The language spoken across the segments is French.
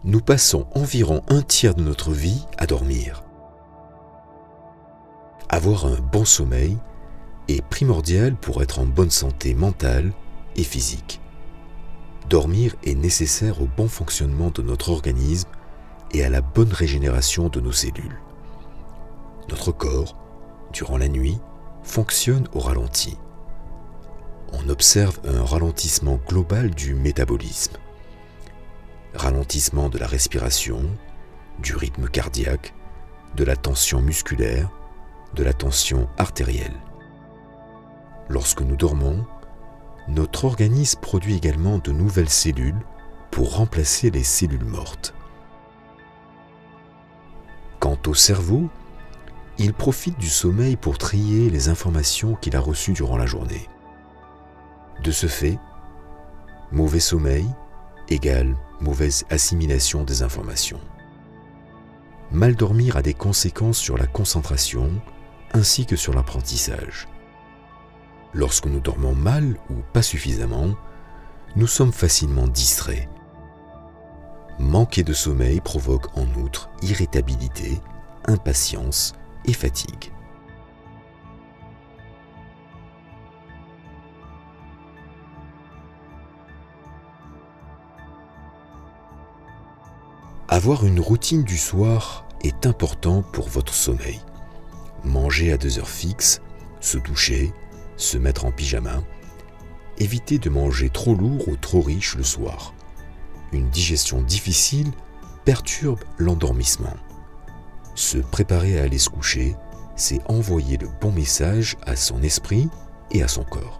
Nous passons environ un tiers de notre vie à dormir. Avoir un bon sommeil est primordial pour être en bonne santé mentale et physique. Dormir est nécessaire au bon fonctionnement de notre organisme et à la bonne régénération de nos cellules. Notre corps, durant la nuit, fonctionne au ralenti. On observe un ralentissement global du métabolisme, ralentissement de la respiration, du rythme cardiaque, de la tension musculaire, de la tension artérielle. Lorsque nous dormons, notre organisme produit également de nouvelles cellules pour remplacer les cellules mortes. Quant au cerveau, il profite du sommeil pour trier les informations qu'il a reçues durant la journée. De ce fait, mauvais sommeil égale mauvaise assimilation des informations. Mal dormir a des conséquences sur la concentration ainsi que sur l'apprentissage. Lorsque nous dormons mal ou pas suffisamment, nous sommes facilement distraits. Manquer de sommeil provoque en outre irritabilité, impatience et fatigue. Avoir une routine du soir est important pour votre sommeil. Manger à 2 heures fixes, se doucher, se mettre en pyjama. Évitez de manger trop lourd ou trop riche le soir. Une digestion difficile perturbe l'endormissement. Se préparer à aller se coucher, c'est envoyer le bon message à son esprit et à son corps.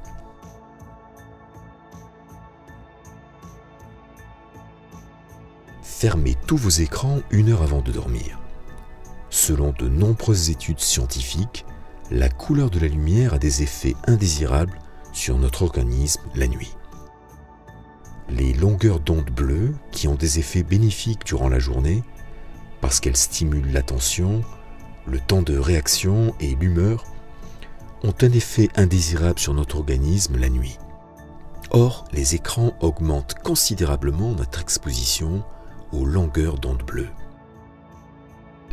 Fermez tous vos écrans 1 heure avant de dormir. Selon de nombreuses études scientifiques, la couleur de la lumière a des effets indésirables sur notre organisme la nuit. Les longueurs d'onde bleues, qui ont des effets bénéfiques durant la journée, parce qu'elles stimulent l'attention, le temps de réaction et l'humeur, ont un effet indésirable sur notre organisme la nuit. Or, les écrans augmentent considérablement notre exposition aux longueurs d'onde bleues.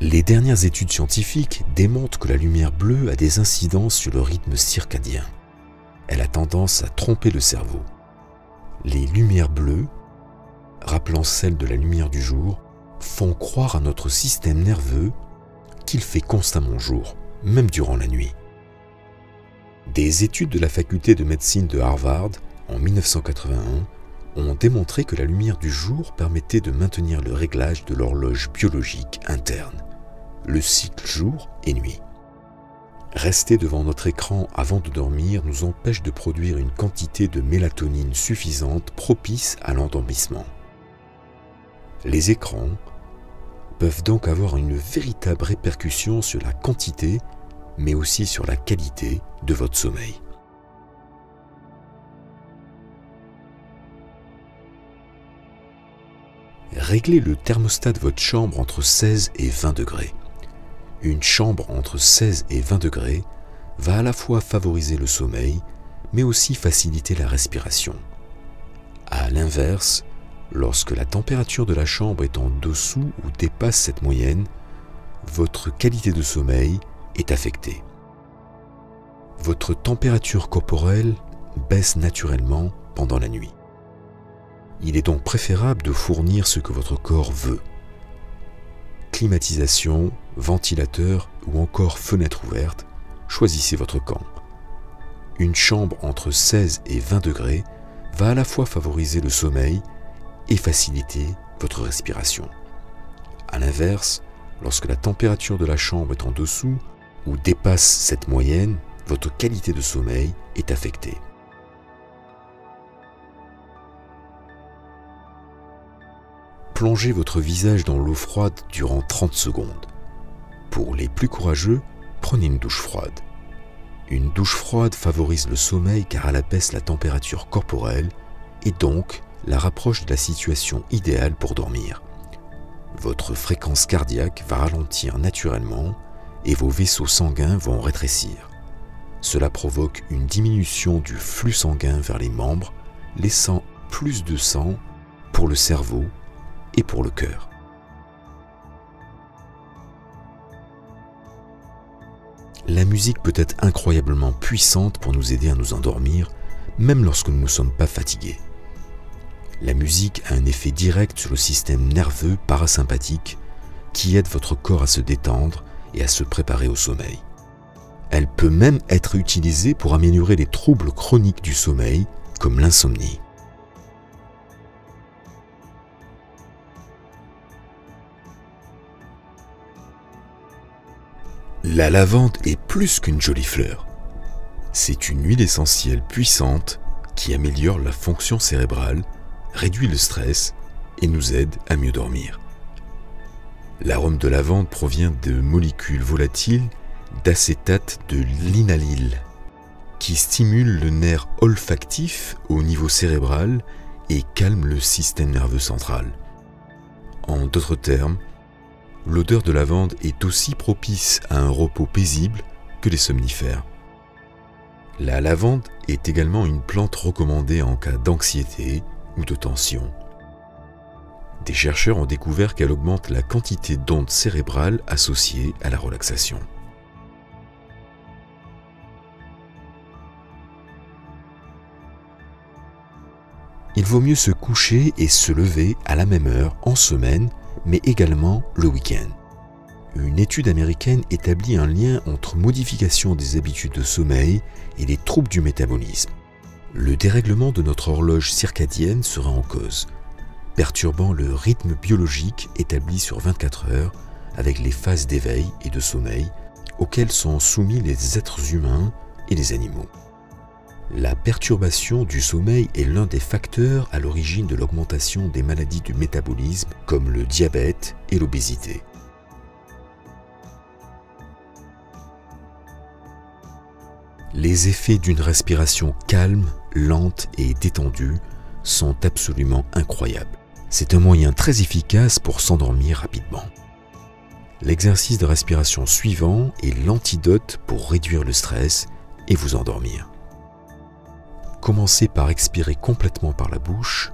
Les dernières études scientifiques démontrent que la lumière bleue a des incidences sur le rythme circadien. Elle a tendance à tromper le cerveau. Les lumières bleues, rappelant celles de la lumière du jour, font croire à notre système nerveux qu'il fait constamment jour, même durant la nuit. Des études de la faculté de médecine de Harvard, en 1981, ont démontré que la lumière du jour permettait de maintenir le réglage de l'horloge biologique interne, le cycle jour et nuit. Rester devant notre écran avant de dormir nous empêche de produire une quantité de mélatonine suffisante propice à l'endormissement. Les écrans peuvent donc avoir une véritable répercussion sur la quantité, mais aussi sur la qualité de votre sommeil. Réglez le thermostat de votre chambre entre 16 et 20 degrés. Une chambre entre 16 et 20 degrés va à la fois favoriser le sommeil, mais aussi faciliter la respiration. À l'inverse, lorsque la température de la chambre est en dessous ou dépasse cette moyenne, votre qualité de sommeil est affectée. Votre température corporelle baisse naturellement pendant la nuit. Il est donc préférable de fournir ce que votre corps veut. Climatisation, ventilateur ou encore fenêtre ouverte, choisissez votre camp. Une chambre entre 16 et 20 degrés va à la fois favoriser le sommeil et faciliter votre respiration. A l'inverse, lorsque la température de la chambre est en dessous ou dépasse cette moyenne, votre qualité de sommeil est affectée. Plongez votre visage dans l'eau froide durant 30 secondes. Pour les plus courageux, prenez une douche froide. Une douche froide favorise le sommeil car elle abaisse la température corporelle et donc la rapproche de la situation idéale pour dormir. Votre fréquence cardiaque va ralentir naturellement et vos vaisseaux sanguins vont rétrécir. Cela provoque une diminution du flux sanguin vers les membres, laissant plus de sang pour le cerveau et pour le cœur. La musique peut être incroyablement puissante pour nous aider à nous endormir, même lorsque nous ne sommes pas fatigués. La musique a un effet direct sur le système nerveux parasympathique qui aide votre corps à se détendre et à se préparer au sommeil. Elle peut même être utilisée pour améliorer les troubles chroniques du sommeil, comme l'insomnie. La lavande est plus qu'une jolie fleur. C'est une huile essentielle puissante qui améliore la fonction cérébrale, réduit le stress et nous aide à mieux dormir. L'arôme de lavande provient de molécules volatiles d'acétate de linalyle, qui stimule le nerf olfactif au niveau cérébral et calme le système nerveux central. En d'autres termes, l'odeur de lavande est aussi propice à un repos paisible que les somnifères. La lavande est également une plante recommandée en cas d'anxiété ou de tension. Des chercheurs ont découvert qu'elle augmente la quantité d'ondes cérébrales associées à la relaxation. Il vaut mieux se coucher et se lever à la même heure en semaine, mais également le week-end. Une étude américaine établit un lien entre modification des habitudes de sommeil et les troubles du métabolisme. Le dérèglement de notre horloge circadienne sera en cause, perturbant le rythme biologique établi sur 24 heures avec les phases d'éveil et de sommeil auxquelles sont soumis les êtres humains et les animaux. La perturbation du sommeil est l'un des facteurs à l'origine de l'augmentation des maladies du métabolisme comme le diabète et l'obésité. Les effets d'une respiration calme, lente et détendue sont absolument incroyables. C'est un moyen très efficace pour s'endormir rapidement. L'exercice de respiration suivant est l'antidote pour réduire le stress et vous endormir. Commencez par expirer complètement par la bouche.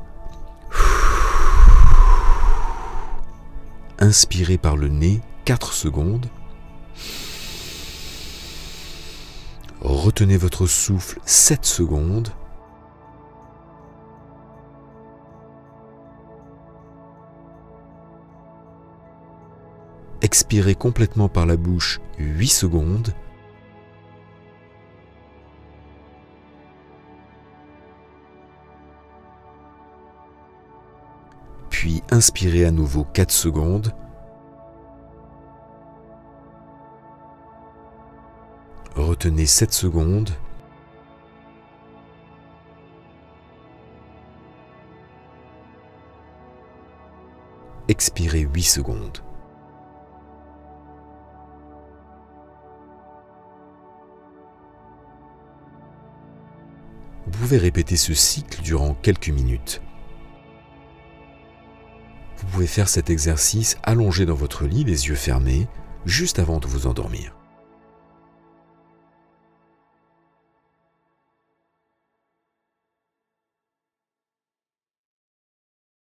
Inspirez par le nez 4 secondes. Retenez votre souffle 7 secondes. Expirez complètement par la bouche 8 secondes. Puis inspirez à nouveau 4 secondes. Retenez 7 secondes. Expirez 8 secondes. Vous pouvez répéter ce cycle durant quelques minutes. Vous pouvez faire cet exercice allongé dans votre lit, les yeux fermés, juste avant de vous endormir.